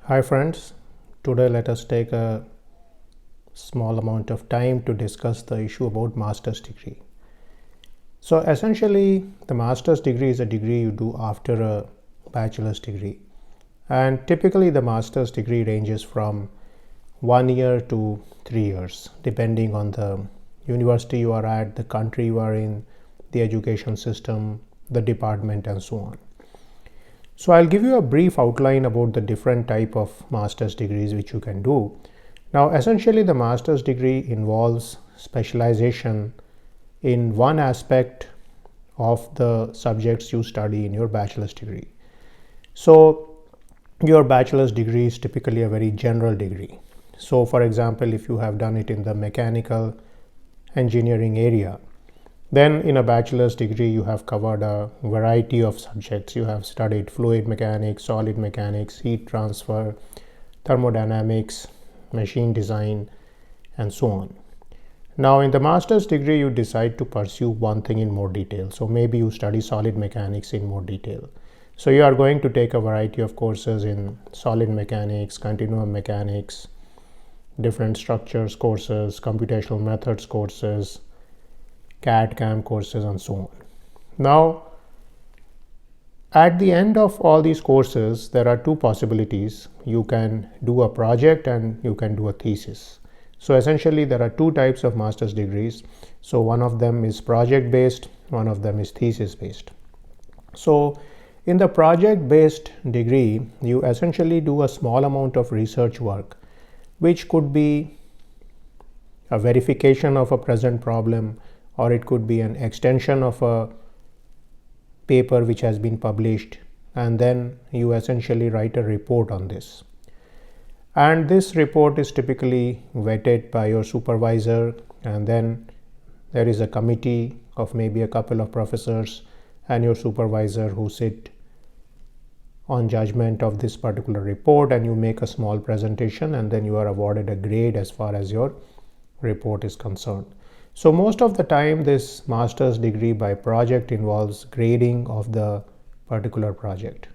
Hi friends, today let us take a small amount of time to discuss the issue about master's degree. So essentially the master's degree is a degree you do after a bachelor's degree, and typically the master's degree ranges from 1 year to 3 years depending on the university you are at, the country you are in, the education system, the department and so on. So I'll give you a brief outline about the different type of master's degrees which you can do. Now essentially the master's degree involves specialization in one aspect of the subjects you study in your bachelor's degree. So your bachelor's degree is typically a very general degree. So for example, if you have done it in the mechanical engineering area, then in a bachelor's degree you have covered a variety of subjects. You have studied fluid mechanics, solid mechanics, heat transfer, thermodynamics, machine design and so on. Now in the master's degree you decide to pursue one thing in more detail. So maybe you study solid mechanics in more detail. So you are going to take a variety of courses in solid mechanics, continuum mechanics, different structures courses, computational methods courses, CAD/CAM courses and so on. Now at the end of all these courses there are two possibilities. You can do a project and you can do a thesis. So essentially there are two types of master's degrees. So one of them is project based, one of them is thesis based. So in the project based degree you essentially do a small amount of research work, which could be a verification of a present problem, or it could be an extension of a paper which has been published, and then you essentially write a report on this. And this report is typically vetted by your supervisor, and then there is a committee of maybe a couple of professors and your supervisor who sit on judgment of this particular report, and you make a small presentation and then you are awarded a grade as far as your report is concerned. So most of the time this master's degree by project involves grading of the particular project.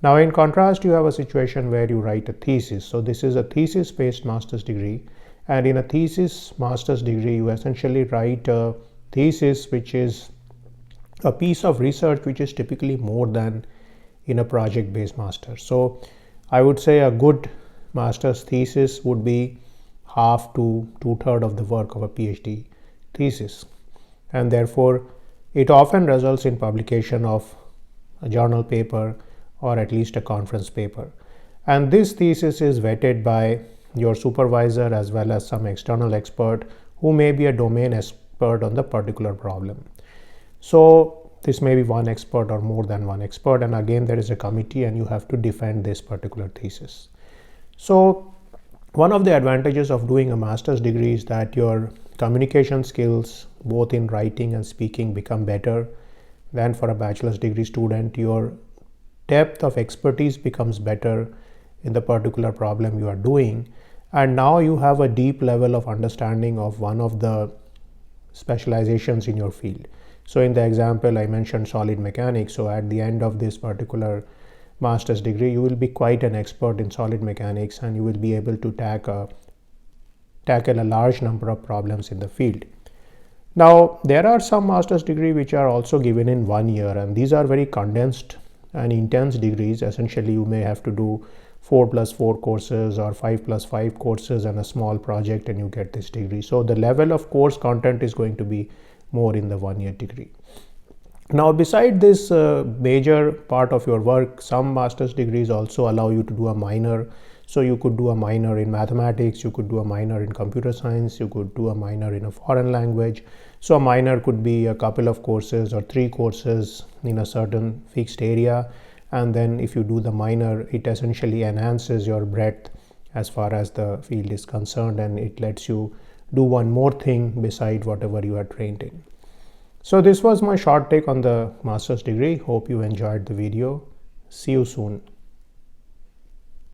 Now in contrast you have a situation where you write a thesis. So this is a thesis based master's degree, and in a thesis master's degree you essentially write a thesis which is a piece of research which is typically more than in a project based master. So I would say a good master's thesis would be half to 2/3 of the work of a PhD thesis, and therefore it often results in publication of a journal paper or at least a conference paper. And this thesis is vetted by your supervisor as well as some external expert who may be a domain expert on the particular problem. So this may be one expert or more than one expert, and again there is a committee and you have to defend this particular thesis. So one of the advantages of doing a master's degree is that your communication skills both in writing and speaking become better than for a bachelor's degree student. Your depth of expertise becomes better in the particular problem you are doing, and now you have a deep level of understanding of one of the specializations in your field. So in the example I mentioned solid mechanics. So at the end of this particular master's degree you will be quite an expert in solid mechanics, and you will be able to tackle a large number of problems in the field. Now there are some master's degree which are also given in 1 year, and these are very condensed and intense degrees. Essentially you may have to do 4+4 courses or 5+5 courses and a small project and you get this degree. So the level of course content is going to be more in the 1 year degree. Now beside this major part of your work, some master's degrees also allow you to do a minor. So you could do a minor in mathematics, you could do a minor in computer science, you could do a minor in a foreign language. So a minor could be a couple of courses or 3 courses in a certain fixed area, and then if you do the minor it essentially enhances your breadth as far as the field is concerned, and it lets you do one more thing beside whatever you are trained in. So this was my short take on the master's degree. Hope you enjoyed the video. See you soon.